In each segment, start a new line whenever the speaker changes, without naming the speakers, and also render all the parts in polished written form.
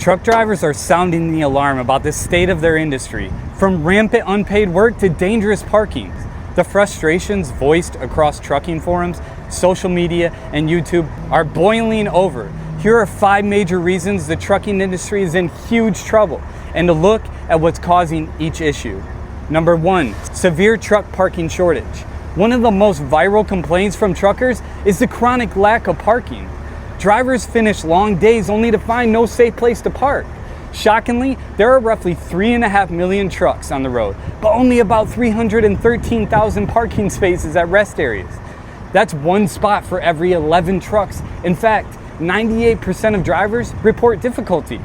Truck drivers are sounding the alarm about the state of their industry, from rampant unpaid work to dangerous parking. The frustrations voiced across trucking forums, social media, and YouTube are boiling over. Here are 5 major reasons the trucking industry is in huge trouble, and a look at what's causing each issue. Number 1, severe truck parking shortage. One of the most viral complaints from truckers is the chronic lack of parking. Drivers finish long days only to find no safe place to park. Shockingly, there are roughly 3.5 million trucks on the road, but only about 313,000 parking spaces at rest areas. That's 1 spot for every 11 trucks. In fact, 98% of drivers report difficulty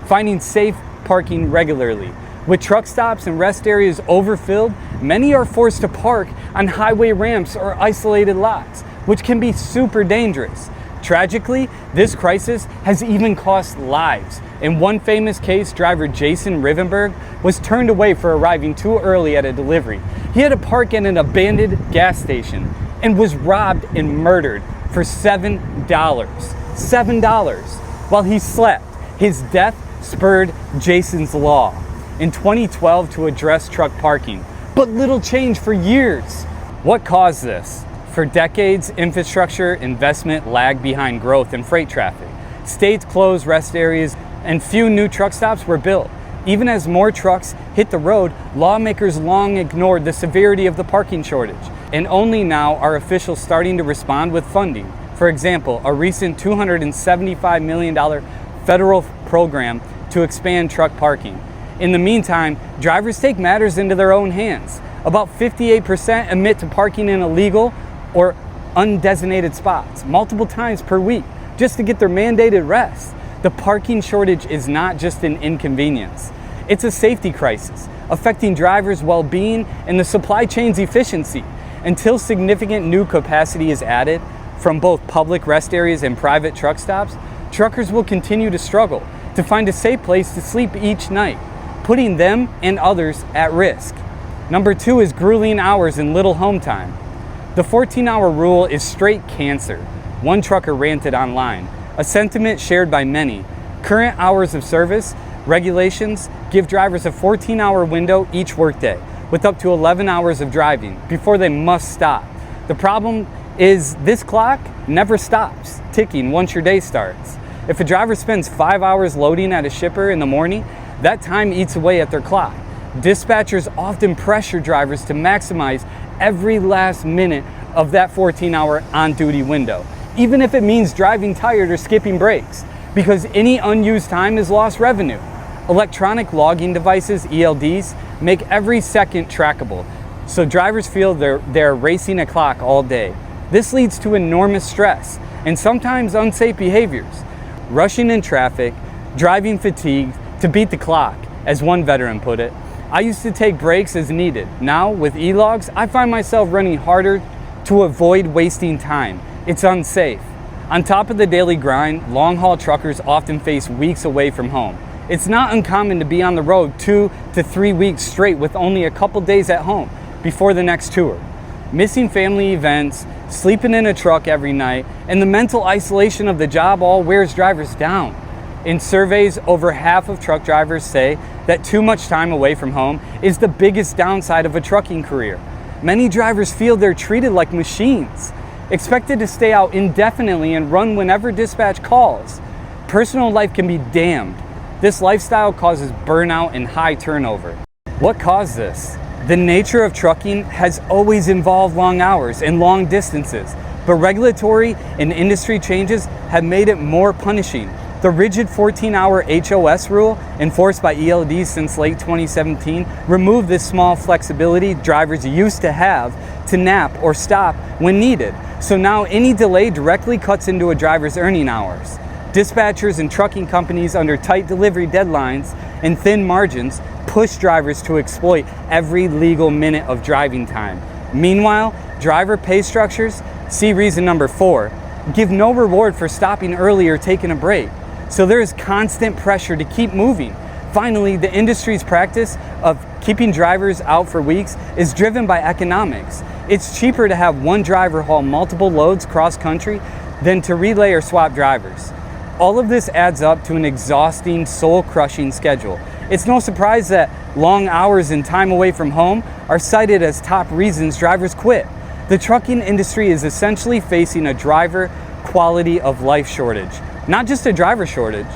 finding safe parking regularly. With truck stops and rest areas overfilled, many are forced to park on highway ramps or isolated lots, which can be super dangerous. Tragically, this crisis has even cost lives. In one famous case, driver Jason Rivenberg was turned away for arriving too early at a delivery. He had to park at an abandoned gas station and was robbed and murdered for $7. $7 while he slept. His death spurred Jason's law in 2012 to address truck parking, but little changed for years. What caused this? For decades, infrastructure investment lagged behind growth in freight traffic. States closed rest areas and few new truck stops were built. Even as more trucks hit the road, lawmakers long ignored the severity of the parking shortage. And only now are officials starting to respond with funding. For example, a recent $275 million federal program to expand truck parking. In the meantime, drivers take matters into their own hands. About 58% admit to parking in illegal or undesignated spots multiple times per week just to get their mandated rest. The parking shortage is not just an inconvenience. It's a safety crisis affecting drivers' well-being and the supply chain's efficiency. Until significant new capacity is added from both public rest areas and private truck stops, truckers will continue to struggle to find a safe place to sleep each night, putting them and others at risk. Number 2 is grueling hours and little home time. The 14-hour rule is straight cancer. One trucker ranted online, a sentiment shared by many. Current hours of service regulations give drivers a 14-hour window each workday, with up to 11 hours of driving before they must stop. The problem is this clock never stops ticking once your day starts. If a driver spends 5 hours loading at a shipper in the morning, that time eats away at their clock. Dispatchers often pressure drivers to maximize every last minute of that 14-hour on-duty window, even if it means driving tired or skipping breaks, because any unused time is lost revenue. Electronic logging devices, ELDs, make every second trackable, so drivers feel they're racing a clock all day. This leads to enormous stress and sometimes unsafe behaviors. Rushing in traffic, driving fatigue to beat the clock, as one veteran put it. I used to take breaks as needed. Now, with e-logs, I find myself running harder to avoid wasting time. It's unsafe. On top of the daily grind, long-haul truckers often face weeks away from home. It's not uncommon to be on the road 2 to 3 weeks straight with only a couple days at home before the next tour. Missing family events, sleeping in a truck every night, and the mental isolation of the job all wears drivers down. In surveys, over half of truck drivers say that too much time away from home is the biggest downside of a trucking career. Many drivers feel they're treated like machines, expected to stay out indefinitely and run whenever dispatch calls. Personal life can be damned. This lifestyle causes burnout and high turnover. What caused this? The nature of trucking has always involved long hours and long distances, but regulatory and industry changes have made it more punishing. The rigid 14-hour HOS rule, enforced by ELDs since late 2017, removed this small flexibility drivers used to have to nap or stop when needed. So now any delay directly cuts into a driver's earning hours. Dispatchers and trucking companies under tight delivery deadlines and thin margins push drivers to exploit every legal minute of driving time. Meanwhile, driver pay structures, see reason number 4, give no reward for stopping early or taking a break. So there is constant pressure to keep moving. Finally, the industry's practice of keeping drivers out for weeks is driven by economics. It's cheaper to have one driver haul multiple loads cross country than to relay or swap drivers. All of this adds up to an exhausting, soul-crushing schedule. It's no surprise that long hours and time away from home are cited as top reasons drivers quit. The trucking industry is essentially facing a driver quality of life shortage, not just a driver shortage.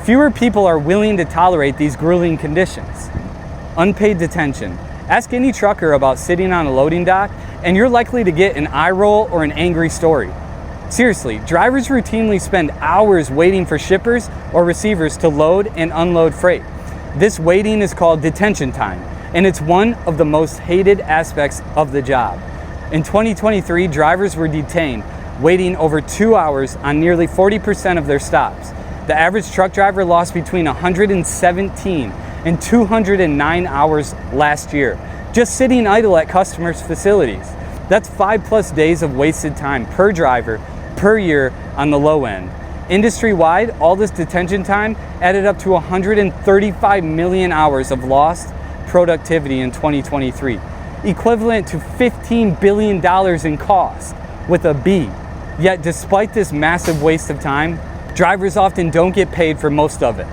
Fewer people are willing to tolerate these grueling conditions. Unpaid detention. Ask any trucker about sitting on a loading dock, and you're likely to get an eye roll or an angry story. Seriously, drivers routinely spend hours waiting for shippers or receivers to load and unload freight. This waiting is called detention time, and it's one of the most hated aspects of the job. In 2023, drivers were detained, waiting over 2 hours on nearly 40% of their stops. The average truck driver lost between 117 and 209 hours last year, just sitting idle at customers' facilities. That's 5+ days of wasted time per driver per year on the low end. Industry-wide, all this detention time added up to 135 million hours of lost productivity in 2023, equivalent to $15 billion in cost, with a B. Yet despite this massive waste of time, drivers often don't get paid for most of it.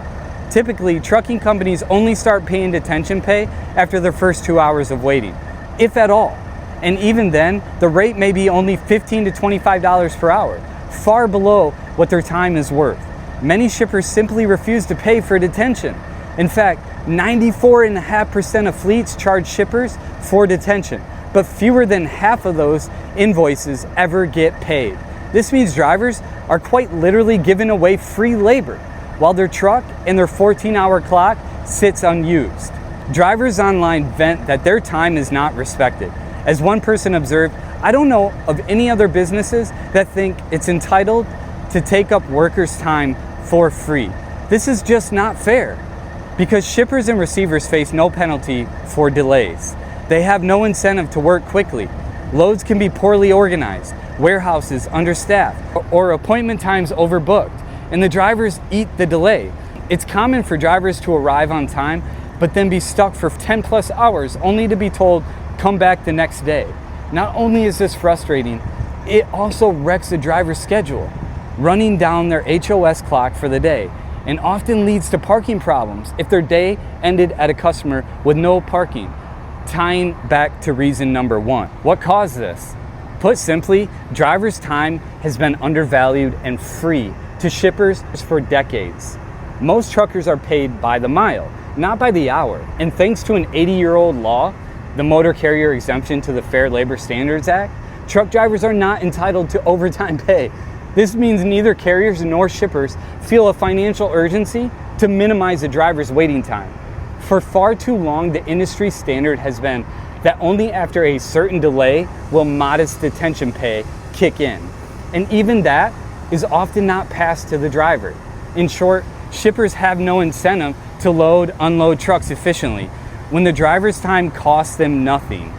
Typically, trucking companies only start paying detention pay after their first 2 hours of waiting, if at all. And even then, the rate may be only $15 to $25 per hour, far below what their time is worth. Many shippers simply refuse to pay for detention. In fact, 94.5% of fleets charge shippers for detention, but fewer than half of those invoices ever get paid. This means drivers are quite literally giving away free labor, while their truck and their 14-hour clock sits unused. Drivers online vent that their time is not respected. As one person observed, "I don't know of any other businesses that think it's entitled to take up workers' time for free. This is just not fair." Because shippers and receivers face no penalty for delays. They have no incentive to work quickly. Loads can be poorly organized, warehouses understaffed, or appointment times overbooked, and the drivers eat the delay. It's common for drivers to arrive on time, but then be stuck for 10+ hours only to be told, "Come back the next day." Not only is this frustrating, it also wrecks the driver's schedule, running down their HOS clock for the day, and often leads to parking problems if their day ended at a customer with no parking. Tying back to reason number one. What caused this? Put simply, drivers' time has been undervalued and free to shippers for decades. Most truckers are paid by the mile, not by the hour. And thanks to an 80-year-old law, the Motor Carrier Exemption to the Fair Labor Standards Act, truck drivers are not entitled to overtime pay. This means neither carriers nor shippers feel a financial urgency to minimize a driver's waiting time. For far too long, the industry standard has been that only after a certain delay will modest detention pay kick in. And even that is often not passed to the driver. In short, shippers have no incentive to load, unload trucks efficiently when the driver's time costs them nothing.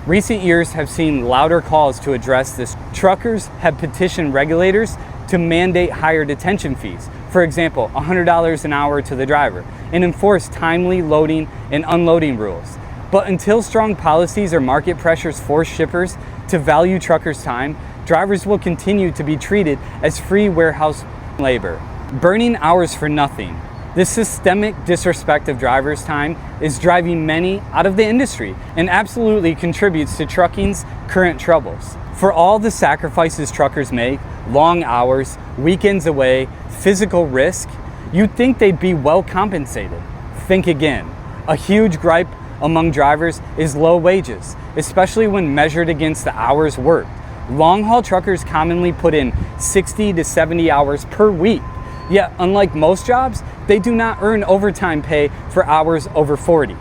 Recent years have seen louder calls to address this. Truckers have petitioned regulators to mandate higher detention fees. For example, $100 an hour to the driver, and enforce timely loading and unloading rules. But until strong policies or market pressures force shippers to value truckers' time, drivers will continue to be treated as free warehouse labor, burning hours for nothing. This systemic disrespect of drivers' time is driving many out of the industry and absolutely contributes to trucking's current troubles. For all the sacrifices truckers make, long hours, weekends away, physical risk, you'd think they'd be well compensated. Think again. A huge gripe among drivers is low wages, especially when measured against the hours worked. Long-haul truckers commonly put in 60 to 70 hours per week. Yet, unlike most jobs, they do not earn overtime pay for hours over 40.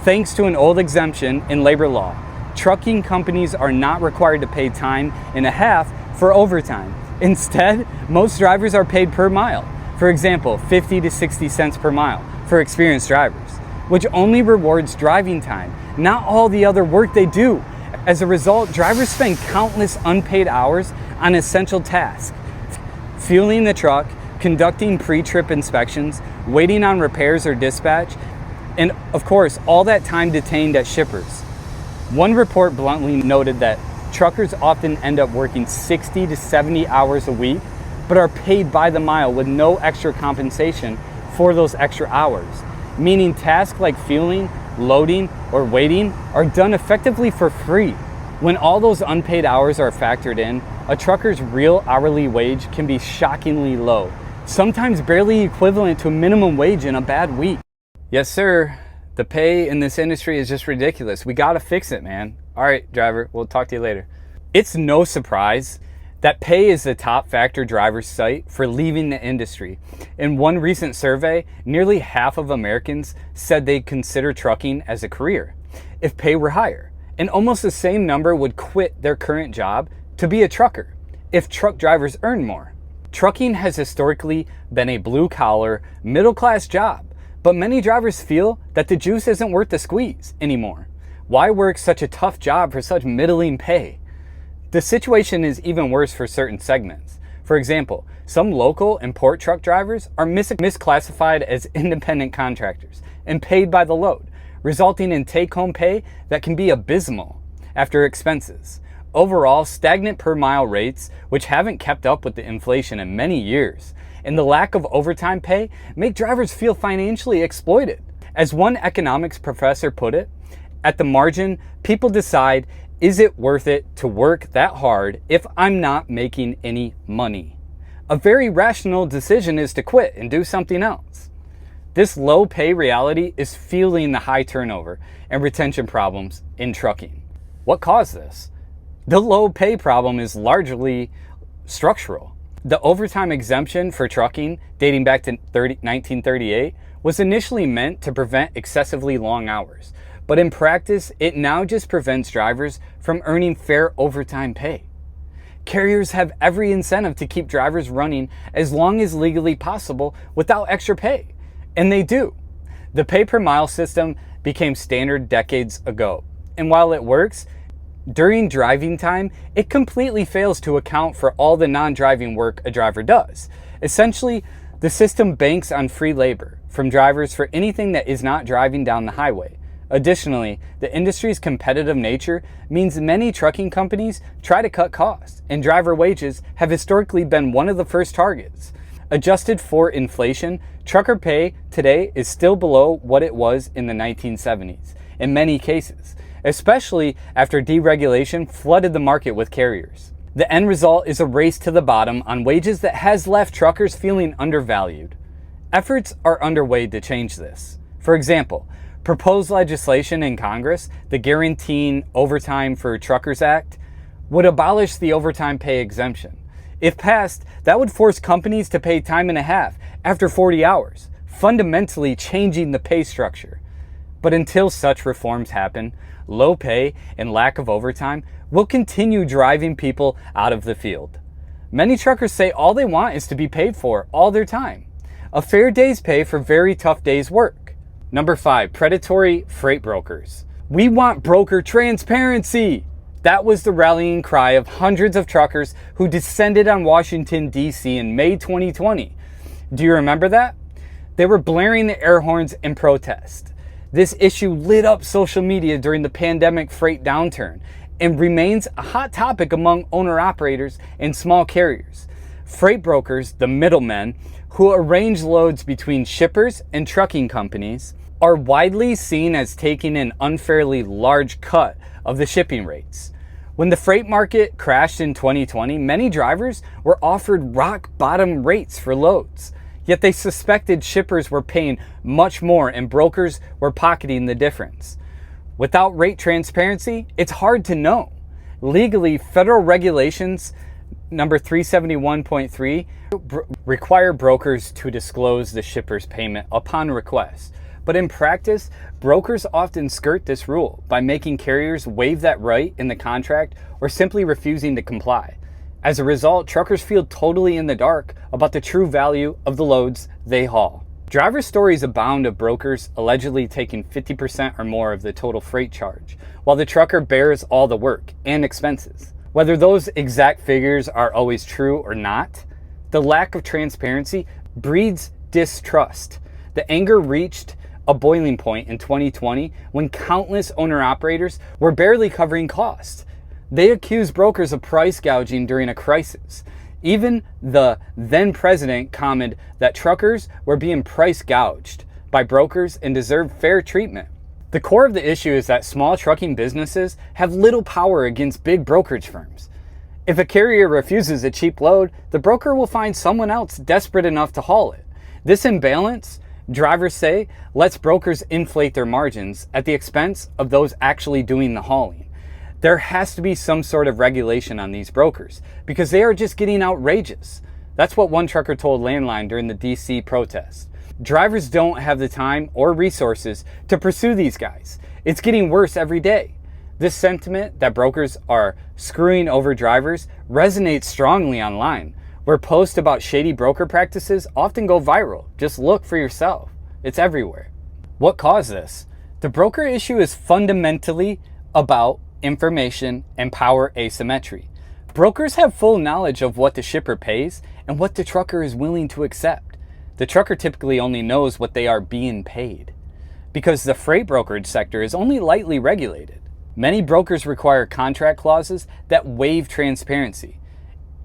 Thanks to an old exemption in labor law, trucking companies are not required to pay time and a half for overtime. Instead, most drivers are paid per mile. For example, 50 to 60 cents per mile for experienced drivers, which only rewards driving time, not all the other work they do. As a result, drivers spend countless unpaid hours on essential tasks, fueling the truck, conducting pre-trip inspections, waiting on repairs or dispatch, and of course, all that time detained at shippers. One report bluntly noted that truckers often end up working 60 to 70 hours a week but are paid by the mile with no extra compensation for those extra hours, meaning tasks like fueling, loading, or waiting are done effectively for free. When all those unpaid hours are factored in, a trucker's real hourly wage can be shockingly low, sometimes barely equivalent to a minimum wage in a bad week. Yes, sir. The pay in this industry is just ridiculous. We gotta fix it, man. All right, driver, we'll talk to you later. It's no surprise that pay is the top factor drivers cite for leaving the industry. In one recent survey, nearly half of Americans said they'd consider trucking as a career if pay were higher, and almost the same number would quit their current job to be a trucker if truck drivers earn more. Trucking has historically been a blue-collar, middle-class job, but many drivers feel that the juice isn't worth the squeeze anymore. Why work such a tough job for such middling pay? The situation is even worse for certain segments. For example, some local and port truck drivers are misclassified as independent contractors and paid by the load, resulting in take-home pay that can be abysmal after expenses. Overall, stagnant per mile rates, which haven't kept up with the inflation in many years, and the lack of overtime pay make drivers feel financially exploited. As one economics professor put it, at the margin, people decide, is it worth it to work that hard if I'm not making any money? A very rational decision is to quit and do something else. This low pay reality is fueling the high turnover and retention problems in trucking. What caused this? The low pay problem is largely structural. The overtime exemption for trucking, dating back to 1938, was initially meant to prevent excessively long hours, but in practice, it now just prevents drivers from earning fair overtime pay. Carriers have every incentive to keep drivers running as long as legally possible without extra pay, and they do. The pay per mile system became standard decades ago, and while it works, during driving time, it completely fails to account for all the non-driving work a driver does. Essentially, the system banks on free labor from drivers for anything that is not driving down the highway. Additionally, the industry's competitive nature means many trucking companies try to cut costs, and driver wages have historically been one of the first targets. Adjusted for inflation, trucker pay today is still below what it was in the 1970s in many cases, especially after deregulation flooded the market with carriers. The end result is a race to the bottom on wages that has left truckers feeling undervalued. Efforts are underway to change this. For example, proposed legislation in Congress, the Guaranteeing Overtime for Truckers Act, would abolish the overtime pay exemption. If passed, that would force companies to pay time and a half after 40 hours, fundamentally changing the pay structure. But until such reforms happen, low pay and lack of overtime will continue driving people out of the field. Many truckers say all they want is to be paid for all their time. A fair day's pay for very tough days' work. Number 5, predatory freight brokers. We want broker transparency. That was the rallying cry of hundreds of truckers who descended on Washington, D.C. in May 2020. Do you remember that? They were blaring the air horns in protest. This issue lit up social media during the pandemic freight downturn and remains a hot topic among owner-operators and small carriers. Freight brokers, the middlemen, who arrange loads between shippers and trucking companies, are widely seen as taking an unfairly large cut of the shipping rates. When the freight market crashed in 2020, many drivers were offered rock-bottom rates for loads. Yet they suspected shippers were paying much more and brokers were pocketing the difference. Without rate transparency, it's hard to know. Legally, federal regulations number 371.3 require brokers to disclose the shipper's payment upon request. But in practice, brokers often skirt this rule by making carriers waive that right in the contract or simply refusing to comply. As a result, truckers feel totally in the dark about the true value of the loads they haul. Driver stories abound of brokers allegedly taking 50% or more of the total freight charge, while the trucker bears all the work and expenses. Whether those exact figures are always true or not, the lack of transparency breeds distrust. The anger reached a boiling point in 2020 when countless owner-operators were barely covering costs. They accused brokers of price gouging during a crisis. Even the then president commented that truckers were being price gouged by brokers and deserved fair treatment. The core of the issue is that small trucking businesses have little power against big brokerage firms. If a carrier refuses a cheap load, the broker will find someone else desperate enough to haul it. This imbalance, drivers say, lets brokers inflate their margins at the expense of those actually doing the hauling. There has to be some sort of regulation on these brokers because they are just getting outrageous. That's what one trucker told Landline during the DC protest. Drivers don't have the time or resources to pursue these guys. It's getting worse every day. This sentiment that brokers are screwing over drivers resonates strongly online, where posts about shady broker practices often go viral. Just look for yourself. It's everywhere. What caused this? The broker issue is fundamentally about information and power asymmetry. Brokers have full knowledge of what the shipper pays and what the trucker is willing to accept. The trucker typically only knows what they are being paid, because the freight brokerage sector is only lightly regulated. Many brokers require contract clauses that waive transparency,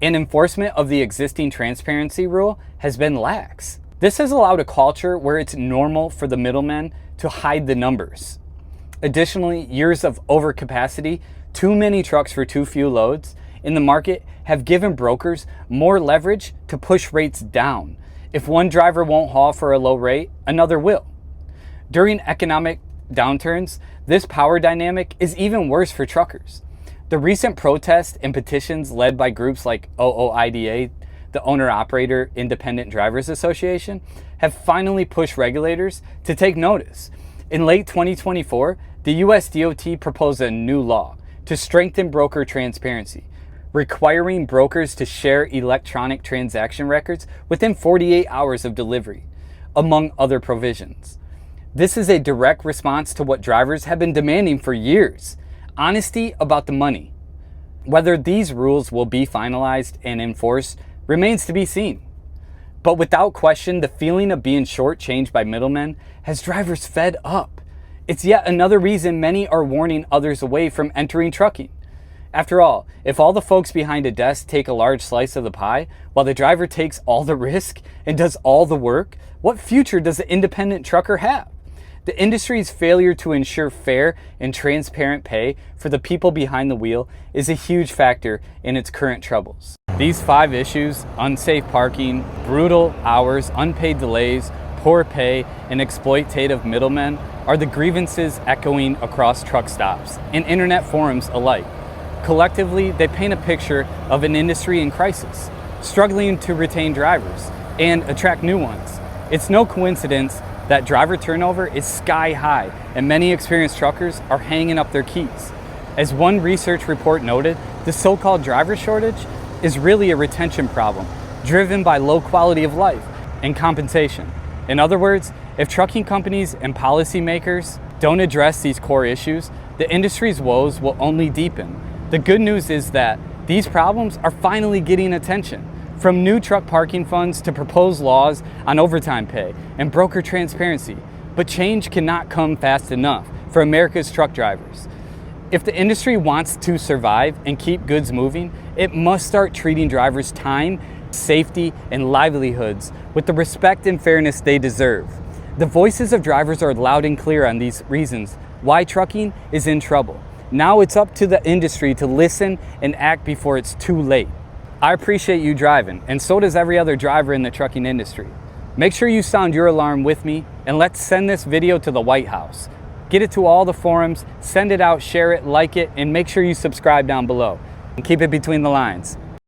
and enforcement of the existing transparency rule has been lax. This has allowed a culture where it's normal for the middlemen to hide the numbers. Additionally, years of overcapacity, too many trucks for too few loads in the market have given brokers more leverage to push rates down. If one driver won't haul for a low rate, another will. During economic downturns, this power dynamic is even worse for truckers. The recent protests and petitions led by groups like OOIDA, the Owner-Operator Independent Drivers Association, have finally pushed regulators to take notice. In late 2024, the US DOT proposed a new law to strengthen broker transparency, requiring brokers to share electronic transaction records within 48 hours of delivery, among other provisions. This is a direct response to what drivers have been demanding for years: honesty about the money. Whether these rules will be finalized and enforced remains to be seen. But without question, the feeling of being shortchanged by middlemen has drivers fed up. It's yet another reason many are warning others away from entering trucking. After all, if all the folks behind a desk take a large slice of the pie, while the driver takes all the risk and does all the work, what future does the independent trucker have? The industry's failure to ensure fair and transparent pay for the people behind the wheel is a huge factor in its current troubles. These 5 issues, unsafe parking, brutal hours, unpaid delays, poor pay, and exploitative middlemen, are the grievances echoing across truck stops and internet forums alike. Collectively, they paint a picture of an industry in crisis, struggling to retain drivers and attract new ones. It's no coincidence that driver turnover is sky high and many experienced truckers are hanging up their keys. As one research report noted, the so-called driver shortage is really a retention problem driven by low quality of life and compensation. In other words, if trucking companies and policymakers don't address these core issues, the industry's woes will only deepen. The good news is that these problems are finally getting attention, from new truck parking funds to proposed laws on overtime pay and broker transparency. But change cannot come fast enough for America's truck drivers. If the industry wants to survive and keep goods moving, it must start treating drivers' time, safety, and livelihoods with the respect and fairness they deserve. The voices of drivers are loud and clear on these reasons why trucking is in trouble. Now it's up to the industry to listen and act before it's too late. I appreciate you driving, and so does every other driver in the trucking industry. Make sure you sound your alarm with me, and let's send this video to the White House. Get it to all the forums, send it out, share it, like it, and make sure you subscribe down below. And keep it between the lines.